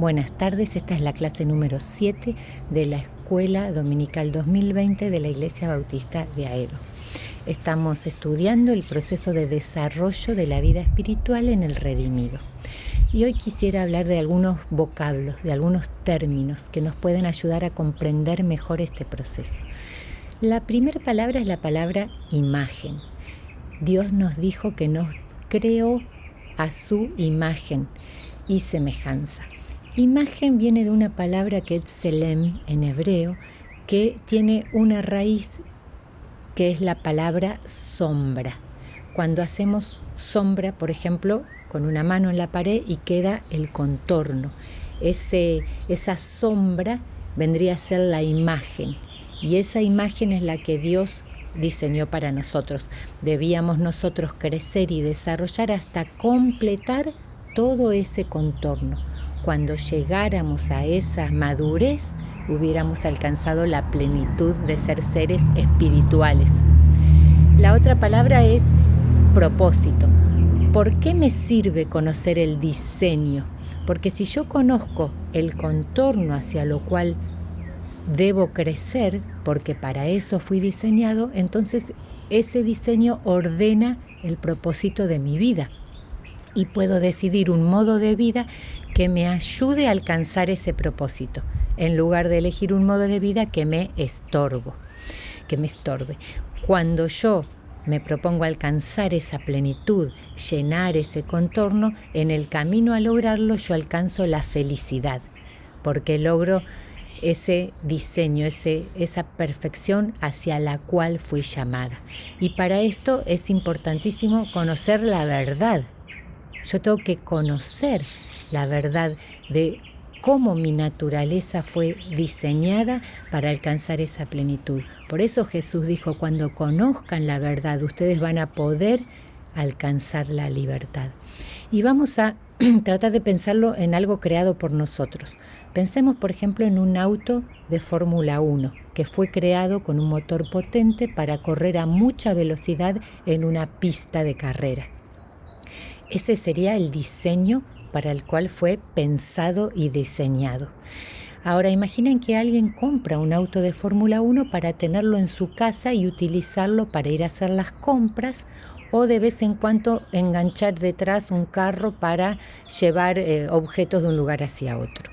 Buenas tardes, esta es la clase número 7 de la Escuela Dominical 2020 de la Iglesia Bautista de Aero. Estamos estudiando el proceso de desarrollo de la vida espiritual en el redimido. Y hoy quisiera hablar de algunos vocablos, de algunos términos que nos pueden ayudar a comprender mejor este proceso. La primera palabra es la palabra imagen. Dios nos dijo que nos creó a su imagen y semejanza. Imagen viene de una palabra que es tselem en hebreo, que tiene una raíz que es la palabra sombra. Cuando hacemos sombra, por ejemplo, con una mano en la pared y queda el contorno. Esa sombra vendría a ser la imagen, y esa imagen es la que Dios diseñó para nosotros. Debíamos nosotros crecer y desarrollar hasta completar todo ese contorno. Cuando llegáramos a esa madurez, hubiéramos alcanzado la plenitud de ser seres espirituales. La otra palabra es propósito. ¿Por qué me sirve conocer el diseño? Porque si yo conozco el contorno hacia lo cual debo crecer, porque para eso fui diseñado, entonces ese diseño ordena el propósito de mi vida. Y puedo decidir un modo de vida que me ayude a alcanzar ese propósito, en lugar de elegir un modo de vida que me estorbe. Cuando yo me propongo alcanzar esa plenitud, llenar ese contorno, en el camino a lograrlo yo alcanzo la felicidad, porque logro ese diseño, esa perfección hacia la cual fui llamada. Y para esto es importantísimo conocer la verdad. Yo tengo que conocer la verdad de cómo mi naturaleza fue diseñada para alcanzar esa plenitud. Por eso Jesús dijo, cuando conozcan la verdad, ustedes van a poder alcanzar la libertad. Y vamos a tratar de pensarlo en algo creado por nosotros. Pensemos, por ejemplo, en un auto de Fórmula 1, que fue creado con un motor potente para correr a mucha velocidad en una pista de carrera. Ese sería el diseño para el cual fue pensado y diseñado. Ahora imaginen que alguien compra un auto de Fórmula 1 para tenerlo en su casa y utilizarlo para ir a hacer las compras, o de vez en cuando enganchar detrás un carro para llevar objetos de un lugar hacia otro.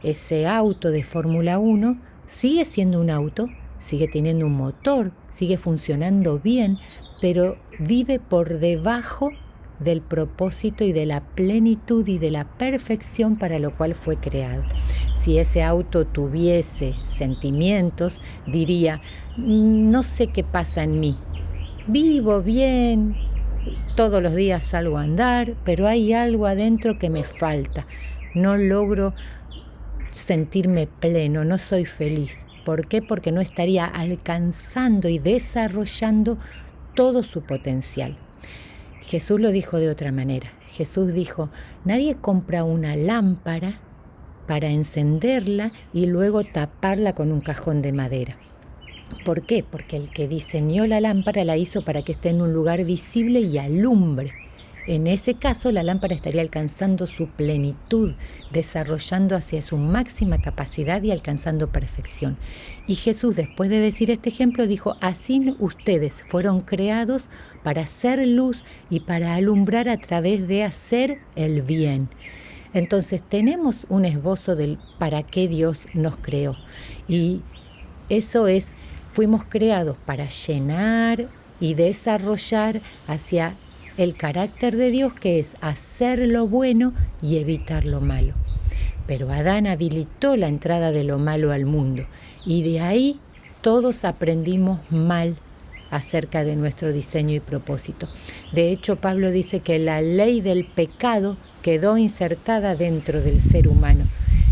Ese auto de Fórmula 1 sigue siendo un auto, sigue teniendo un motor, sigue funcionando bien, pero vive por debajo del propósito y de la plenitud y de la perfección para lo cual fue creado. Si ese auto tuviese sentimientos, diría, no sé qué pasa en mí, vivo bien, todos los días salgo a andar, pero hay algo adentro que me falta, no logro sentirme pleno, no soy feliz. ¿Por qué? Porque no estaría alcanzando y desarrollando todo su potencial. Jesús lo dijo de otra manera. Jesús dijo, nadie compra una lámpara para encenderla y luego taparla con un cajón de madera. ¿Por qué? Porque el que diseñó la lámpara la hizo para que esté en un lugar visible y alumbre. En ese caso, la lámpara estaría alcanzando su plenitud, desarrollando hacia su máxima capacidad y alcanzando perfección. Y Jesús, después de decir este ejemplo, dijo, así ustedes fueron creados para hacer luz y para alumbrar a través de hacer el bien. Entonces, tenemos un esbozo del para qué Dios nos creó. Y eso es, fuimos creados para llenar y desarrollar hacia el carácter de Dios, que es hacer lo bueno y evitar lo malo. Pero Adán habilitó la entrada de lo malo al mundo, y de ahí todos aprendimos mal acerca de nuestro diseño y propósito. De hecho, Pablo dice que la ley del pecado quedó insertada dentro del ser humano.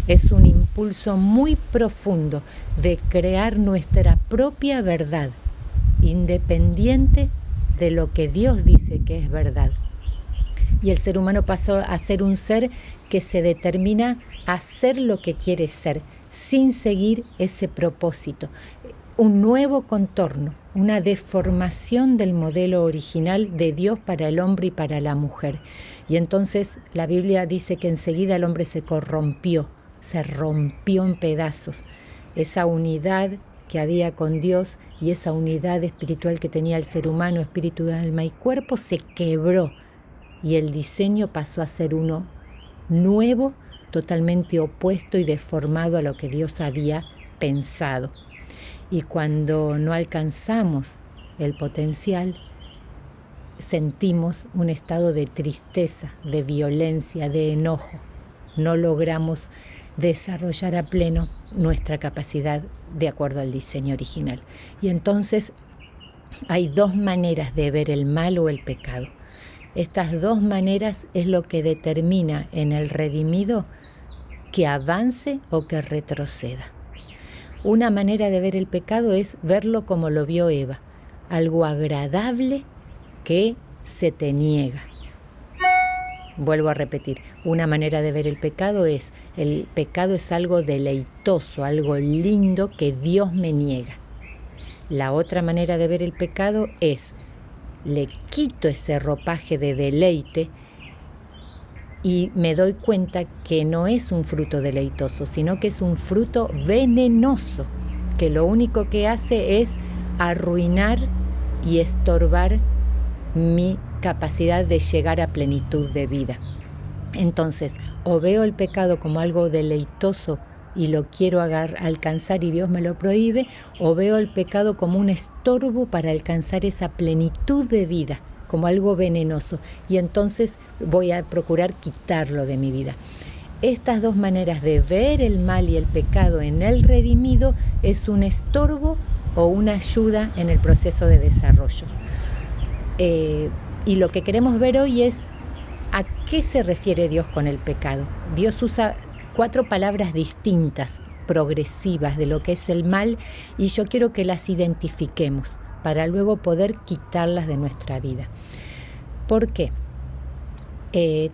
Es un impulso muy profundo de crear nuestra propia verdad, independiente de lo que Dios dice que es verdad. Y el ser humano pasó a ser un ser que se determina a ser lo que quiere ser, sin seguir ese propósito. un nuevo contorno, una deformación del modelo original de Dios para el hombre y para la mujer. Y entonces la Biblia dice que enseguida el hombre se corrompió, se rompió en pedazos. Esa unidad que había con Dios y esa unidad espiritual que tenía el ser humano, espíritu, alma y cuerpo, se quebró. Y el diseño pasó a ser uno nuevo, totalmente opuesto y deformado a lo que Dios había pensado. Y cuando no alcanzamos el potencial, sentimos un estado de tristeza, de violencia, de enojo. No logramos desarrollar a pleno nuestra capacidad de acuerdo al diseño original. Y entonces hay dos maneras de ver el mal o el pecado. Estas dos maneras es lo que determina en el redimido que avance o que retroceda. Una manera de ver el pecado es verlo como lo vio Eva, algo agradable que se te niega. Vuelvo a repetir, una manera de ver el pecado es algo deleitoso, algo lindo que Dios me niega. La otra manera de ver el pecado es, le quito ese ropaje de deleite y me doy cuenta que no es un fruto deleitoso, sino que es un fruto venenoso, que lo único que hace es arruinar y estorbar mi capacidad de llegar a plenitud de vida. Entonces, o veo el pecado como algo deleitoso y lo quiero alcanzar y Dios me lo prohíbe, o veo el pecado como un estorbo para alcanzar esa plenitud de vida, como algo venenoso, y entonces voy a procurar quitarlo de mi vida. Estas dos maneras de ver el mal y el pecado en el redimido es un estorbo o una ayuda en el proceso de desarrollo. Y lo que queremos ver hoy es a qué se refiere Dios con el pecado. Dios usa 4 palabras distintas, progresivas de lo que es el mal, y yo quiero que las identifiquemos para luego poder quitarlas de nuestra vida. ¿Por qué?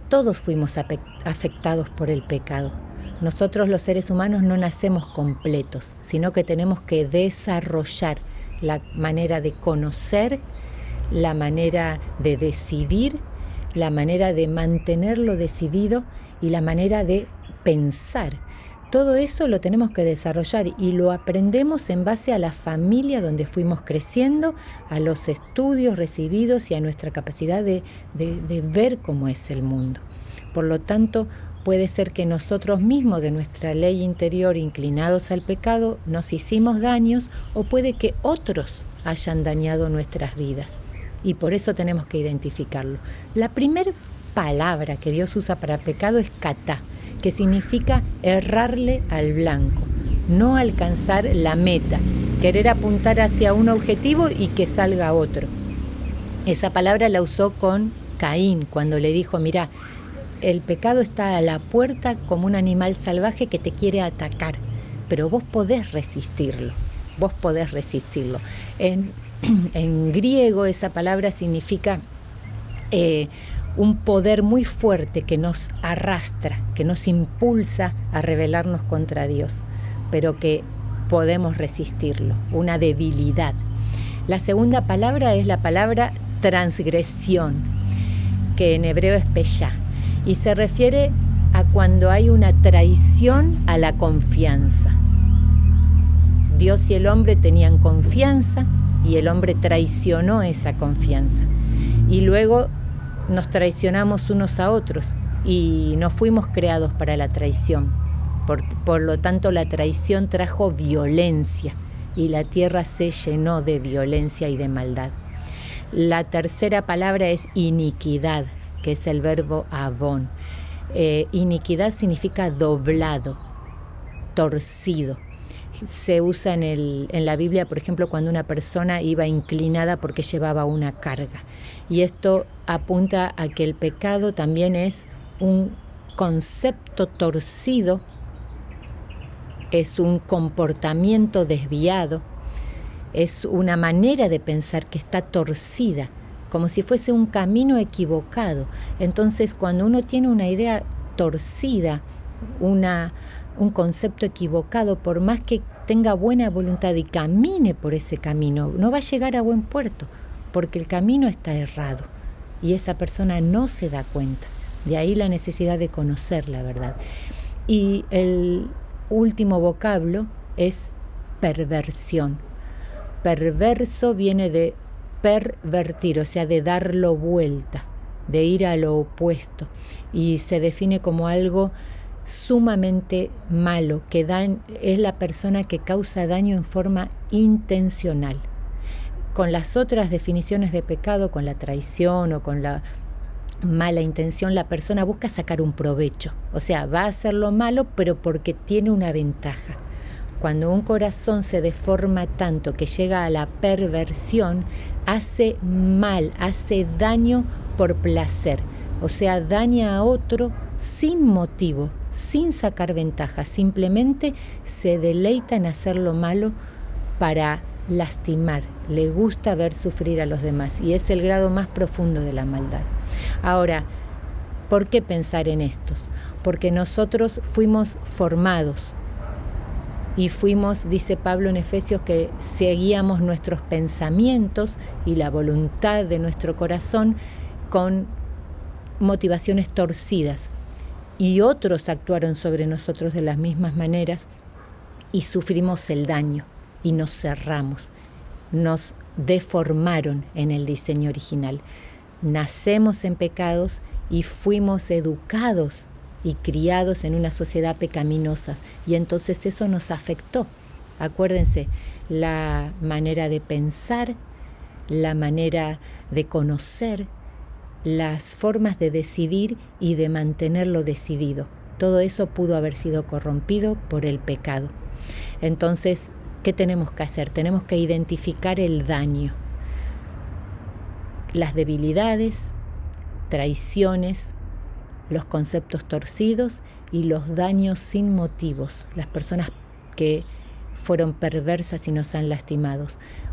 Todos fuimos afectados por el pecado. Nosotros los seres humanos no nacemos completos, sino que tenemos que desarrollar la manera de conocer, la manera de decidir, la manera de mantenerlo decidido y la manera de pensar. Todo eso lo tenemos que desarrollar y lo aprendemos en base a la familia donde fuimos creciendo, a los estudios recibidos y a nuestra capacidad de ver cómo es el mundo. Por lo tanto, puede ser que nosotros mismos, de nuestra ley interior, inclinados al pecado, nos hicimos daños, o puede que otros hayan dañado nuestras vidas. Y por eso tenemos que identificarlo. La primera palabra que Dios usa para pecado es katá, que significa errarle al blanco, no alcanzar la meta, querer apuntar hacia un objetivo y que salga otro. Esa palabra la usó con Caín cuando le dijo, mira, el pecado está a la puerta como un animal salvaje que te quiere atacar, pero vos podés resistirlo. En griego esa palabra significa un poder muy fuerte que nos arrastra, que nos impulsa a rebelarnos contra Dios, pero que podemos resistirlo, una debilidad. La segunda palabra es la palabra transgresión, que en hebreo es peshá, y se refiere a cuando hay una traición a la confianza. Dios y el hombre tenían confianza y el hombre traicionó esa confianza. Y luego nos traicionamos unos a otros y no fuimos creados para la traición. Por lo tanto, la traición trajo violencia y la tierra se llenó de violencia y de maldad. La tercera palabra es iniquidad, que es el verbo avón. Iniquidad significa doblado, torcido. Se usa en la Biblia, por ejemplo, cuando una persona iba inclinada porque llevaba una carga. Y esto apunta a que el pecado también es un concepto torcido, es un comportamiento desviado, es una manera de pensar que está torcida, como si fuese un camino equivocado. Entonces, cuando uno tiene una idea torcida, un concepto equivocado, por más que tenga buena voluntad y camine por ese camino, no va a llegar a buen puerto, porque el camino está errado y esa persona no se da cuenta. De ahí la necesidad de conocer la verdad. Y el último vocablo es perversión. Perverso viene de pervertir, o sea, de darlo vuelta, de ir a lo opuesto, y se define como algo sumamente malo, que es la persona que causa daño en forma intencional. Con las otras definiciones de pecado, con la traición o con la mala intención, la persona busca sacar un provecho, o sea, va a hacer lo malo, pero porque tiene una ventaja. Cuando un corazón se deforma tanto que llega a la perversión, hace mal, hace daño por placer, o sea, daña a otro sin motivo, sin sacar ventaja, simplemente se deleita en hacer lo malo para lastimar, le gusta ver sufrir a los demás, y es el grado más profundo de la maldad. Ahora, ¿por qué pensar en estos? Porque nosotros fuimos formados y fuimos, dice Pablo en Efesios, que seguíamos nuestros pensamientos y la voluntad de nuestro corazón con motivaciones torcidas, y otros actuaron sobre nosotros de las mismas maneras y sufrimos el daño y nos cerramos, nos deformaron en el diseño original. Nacemos en pecados y fuimos educados y criados en una sociedad pecaminosa, y entonces eso nos afectó. Acuérdense, la manera de pensar, la manera de conocer, las formas de decidir y de mantenerlo decidido. Todo eso pudo haber sido corrompido por el pecado. Entonces, ¿qué tenemos que hacer? Tenemos que identificar el daño, las debilidades, traiciones, los conceptos torcidos y los daños sin motivos, las personas que fueron perversas y nos han lastimado,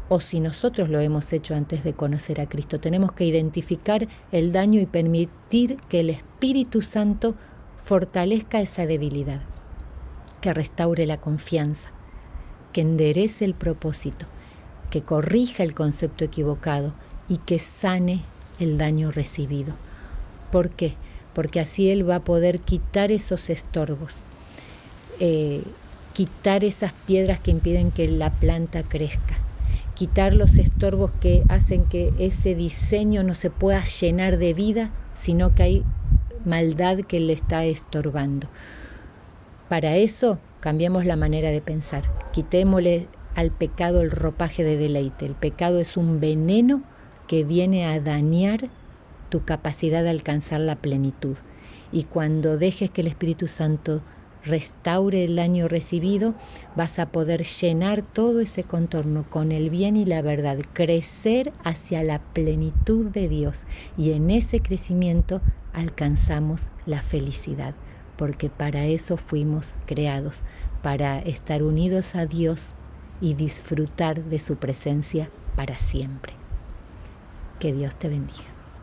o si nosotros lo hemos hecho antes de conocer a Cristo. Tenemos que identificar el daño y permitir que el Espíritu Santo fortalezca esa debilidad, que restaure la confianza, que enderece el propósito, que corrija el concepto equivocado y que sane el daño recibido. ¿Por qué? Porque así Él va a poder quitar esos estorbos, quitar esas piedras que impiden que la planta crezca, quitar los estorbos que hacen que ese diseño no se pueda llenar de vida, sino que hay maldad que le está estorbando. Para eso cambiemos la manera de pensar, quitémosle al pecado el ropaje de deleite. El pecado es un veneno que viene a dañar tu capacidad de alcanzar la plenitud. Y cuando dejes que el Espíritu Santo restaure el daño recibido, vas a poder llenar todo ese contorno con el bien y la verdad, crecer hacia la plenitud de Dios, y en ese crecimiento alcanzamos la felicidad, porque para eso fuimos creados, para estar unidos a Dios y disfrutar de su presencia para siempre. Que Dios te bendiga.